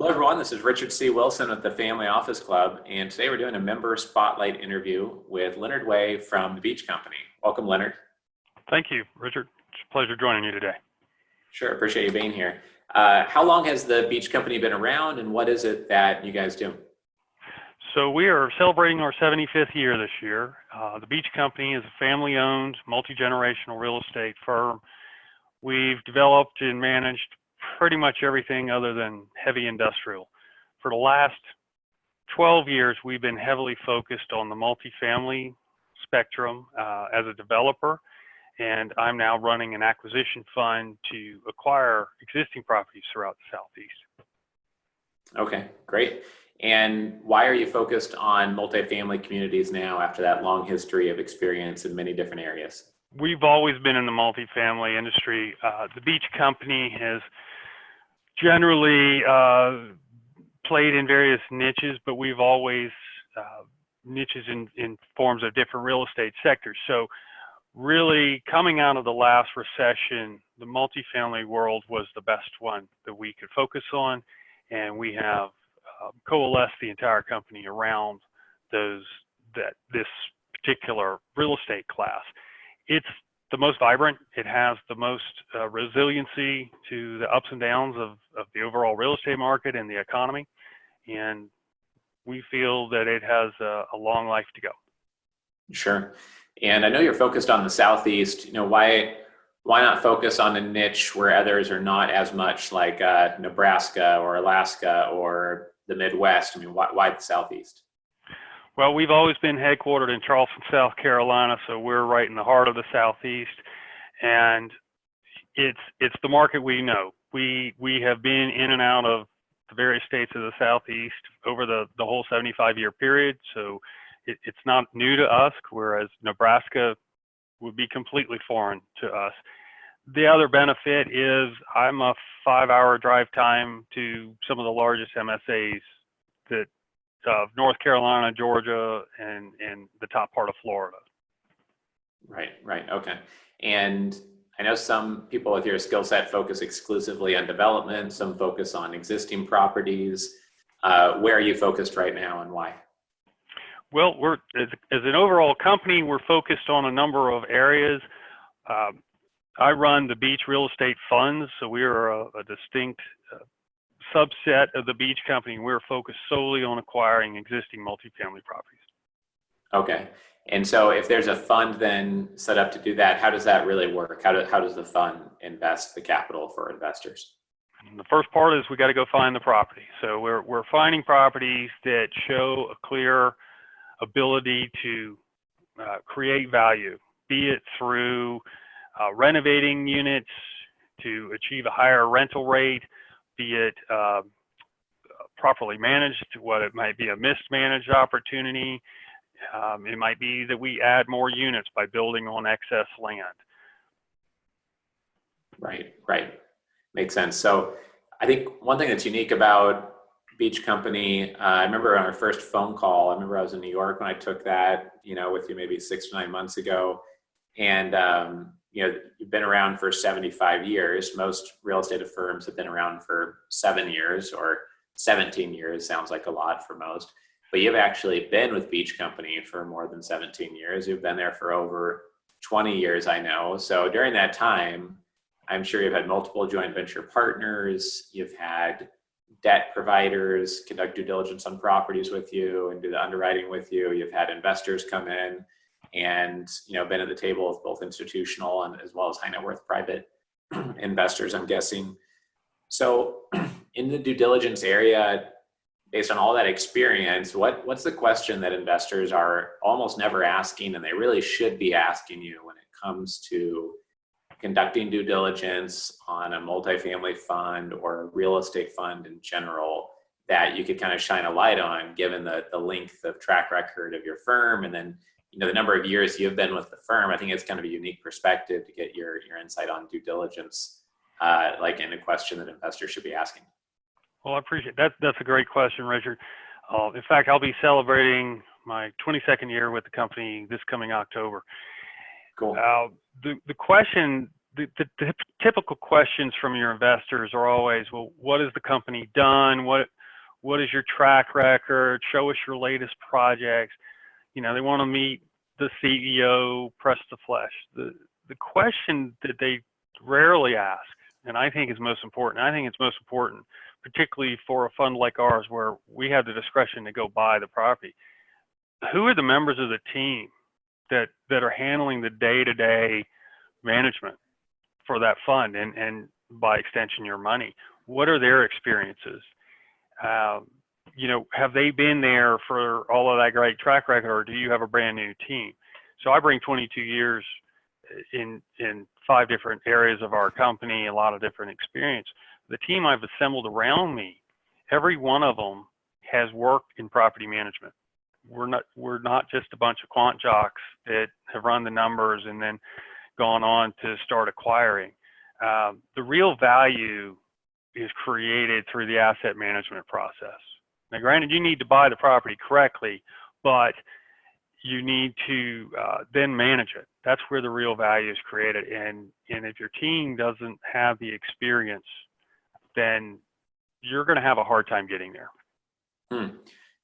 Hello, everyone. This is Richard C. Wilson with the Family Office Club, and today we're doing a member spotlight interview with Leonard Way from the Beach Company. Welcome, Leonard. Thank you, Richard. It's a pleasure joining you today. Sure, appreciate you being here. How long has the Beach Company been around, and what is it that you guys do? So we are celebrating our 75th year this year. The Beach Company is a family-owned, multi-generational real estate firm. We've developed and managed pretty much everything other than heavy industrial. For the last 12 years, we've been heavily focused on the multifamily spectrum as a developer, and I'm now running an acquisition fund to acquire existing properties throughout the Southeast. Okay, great. And why are you focused on multifamily communities now after that long history of experience in many different areas? We've always been in the multifamily industry. The Beach Company has generally played in various niches, but we've always niches in forms of different real estate sectors. So really coming out of the last recession, the multifamily world was the best one that we could focus on, and we have coalesced the entire company around this particular real estate class. It's the most vibrant. It has the most resiliency to the ups and downs of the overall real estate market and the economy. And we feel that it has a long life to go. Sure. And I know you're focused on the Southeast. Why not focus on a niche where others are not as much, like Nebraska or Alaska or the Midwest? Why the Southeast? Well, we've always been headquartered in Charleston, South Carolina, so we're right in the heart of the Southeast, and it's the market we know. We have been in and out of the various states of the Southeast over the whole 75-year period, so it's not new to us, whereas Nebraska would be completely foreign to us. The other benefit is I'm a 5-hour drive time to some of the largest MSAs of North Carolina, Georgia, and the top part of Florida. Right. Okay. And I know some people with your skill set focus exclusively on development, some focus on existing properties. Where are you focused right now and why? Well, as an overall company, we're focused on a number of areas. I run the Beach Real Estate Funds, so we are a distinct subset of the Beach Company. We're focused solely on acquiring existing multifamily properties. Okay. And so if there's a fund then set up to do that, how does that really work? How does the fund invest the capital for investors? And the first part is we got to go find the property. So we're finding properties that show a clear ability to create value, be it through renovating units to achieve a higher rental rate, be it properly managed, what it might be a mismanaged opportunity. It might be that we add more units by building on excess land. Right. Makes sense. So I think one thing that's unique about Beach Company, I remember on our first phone call, I was in New York when I took that, with you maybe 6 to 9 months ago. And, you've been around for 75 years. Most real estate firms have been around for 7 years, or 17 years sounds like a lot for most. But you've actually been with Beach Company for more than 17 years. You've been there for over 20 years, I know. So during that time, I'm sure you've had multiple joint venture partners. You've had debt providers conduct due diligence on properties with you and do the underwriting with you. You've had investors come in and been at the table with both institutional and as well as high net worth private investors, I'm guessing. So in the due diligence area, based on all that experience, what's the question that investors are almost never asking and they really should be asking you when it comes to conducting due diligence on a multifamily fund or a real estate fund in general, that you could kind of shine a light on, given the length of track record of your firm and then the number of years you've been with the firm? I think it's kind of a unique perspective to get your insight on due diligence, like in a question that investors should be asking. Well, I appreciate that. That's a great question, Richard. In fact, I'll be celebrating my 22nd year with the company this coming October. Cool. The question the typical questions from your investors are always, well, what has the company done? What is your track record? Show us your latest projects. You know, they want to meet the CEO, press the flesh. The question that they rarely ask, and I think is most important, I think it's most important, particularly for a fund like ours where we have the discretion to go buy the property. Who are the members of the team that are handling the day-to-day management for that fund and by extension your money? What are their experiences? You know, have they been there for all of that great track record, or do you have a brand new team? So I bring 22 years in 5 different areas of our company, a lot of different experience. The team I've assembled around me, every one of them has worked in property management. We're not just a bunch of quant jocks that have run the numbers and then gone on to start acquiring. The real value is created through the asset management process. Now, granted, you need to buy the property correctly, but you need to then manage it. That's where the real value is created. And if your team doesn't have the experience, then you're going to have a hard time getting there.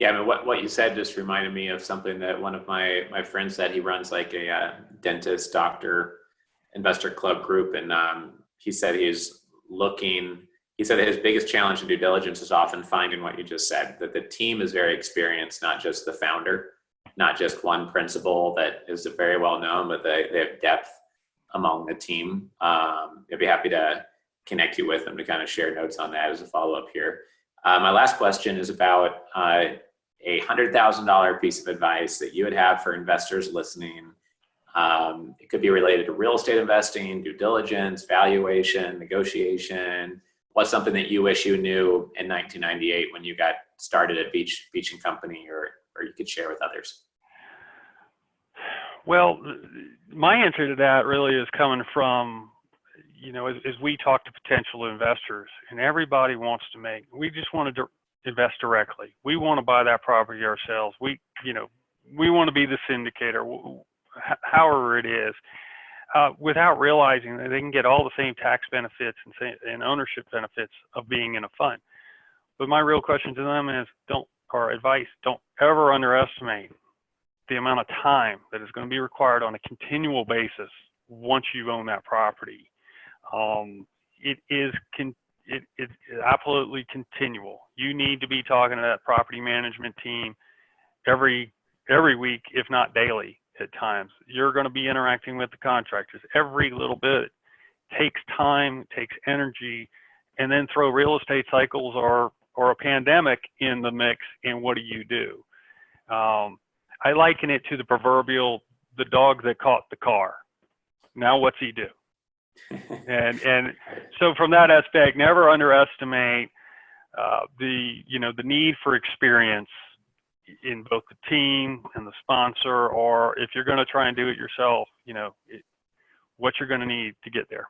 Yeah, I mean, what you said just reminded me of something that one of my friends said. He runs like a dentist, doctor, investor club group, and he said he said that his biggest challenge in due diligence is often finding what you just said, that the team is very experienced, not just the founder, not just one principal that is very well known, but they have depth among the team. I'd be happy to connect you with them to kind of share notes on that as a follow-up here. My last question is about a $100,000 piece of advice that you would have for investors listening. It could be related to real estate investing, due diligence, valuation, negotiation. What's something that you wish you knew in 1998 when you got started at Beach & Company, or you could share with others? Well, my answer to that really is coming from, you know, as we talk to potential investors, and everybody wants to we just want to invest directly. We want to buy that property ourselves. We want to be the syndicator, however it is, without realizing that they can get all the same tax benefits and ownership benefits of being in a fund. But my real question to them is, don't ever underestimate the amount of time that is going to be required on a continual basis once you own that property. It's absolutely continual. You need to be talking to that property management team every week, if not daily at times. You're going to be interacting with the contractors. Every little bit takes time, takes energy, and then throw real estate cycles or a pandemic in the mix, and what do? I liken it to the proverbial, the dog that caught the car. Now what's he do? and so from that aspect, never underestimate the need for experience in both the team and the sponsor, or if you're going to try and do it yourself, what you're going to need to get there.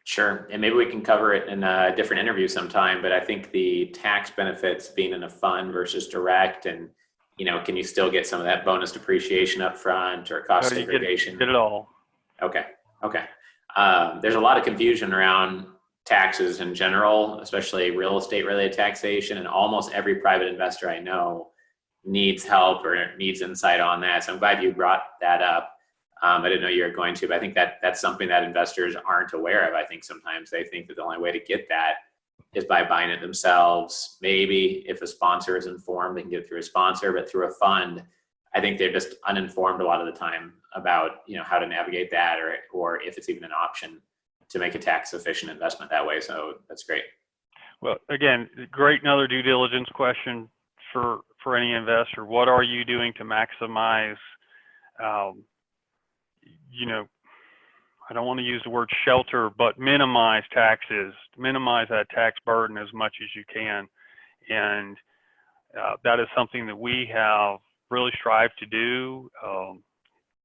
Sure. And maybe we can cover it in a different interview sometime, but I think the tax benefits being in a fund versus direct, and, can you still get some of that bonus depreciation up front or cost segregation? Get it all. Okay. There's a lot of confusion around taxes in general, especially real estate related taxation, and almost every private investor I know needs help or needs insight on that. So I'm glad you brought that up. I didn't know you were going to, but I think that's something that investors aren't aware of. I think sometimes they think that the only way to get that is by buying it themselves. Maybe if a sponsor is informed, they can get it through a sponsor, but through a fund, I think they're just uninformed a lot of the time about, how to navigate that, or if it's even an option to make a tax efficient investment that way. So that's great. Well, again, great, another due diligence question for any investor. What are you doing to maximize, I don't want to use the word shelter, but minimize taxes, minimize that tax burden as much as you can. And that is something that we have really strived to do.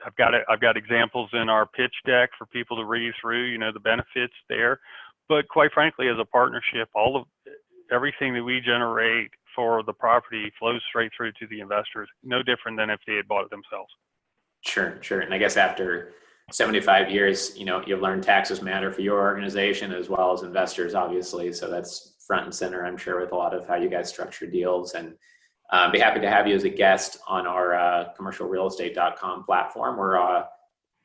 I've got examples in our pitch deck for people to read through, the benefits there. But quite frankly, as a partnership, everything that we generate for the property flows straight through to the investors, no different than if they had bought it themselves. Sure. And I guess after 75 years, you've learned taxes matter for your organization as well as investors, obviously. So that's front and center, I'm sure, with a lot of how you guys structure deals. And be happy to have you as a guest on our commercialrealestate.com platform. We're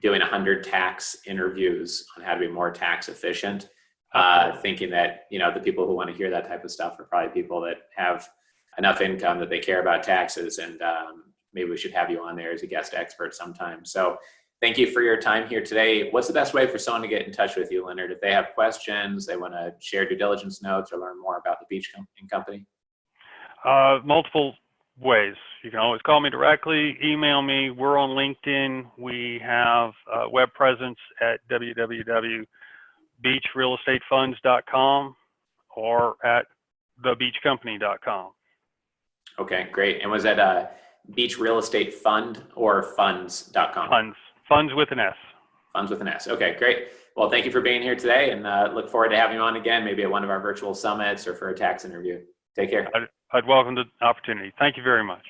doing 100 tax interviews on how to be more tax efficient. Thinking that, the people who want to hear that type of stuff are probably people that have enough income that they care about taxes. And maybe we should have you on there as a guest expert sometime. So thank you for your time here today. What's the best way for someone to get in touch with you, Leonard? If they have questions, they want to share due diligence notes or learn more about the Beach Company? Multiple ways. You can always call me directly, email me. We're on LinkedIn. We have a web presence at www.beachrealestatefunds.com or at thebeachcompany.com. Okay, great. And was that Beach Real Estate Fund or funds.com? Funds with an S. Funds with an S. Okay, great. Well, thank you for being here today, and look forward to having you on again, maybe at one of our virtual summits or for a tax interview. Take care. I'd welcome the opportunity. Thank you very much.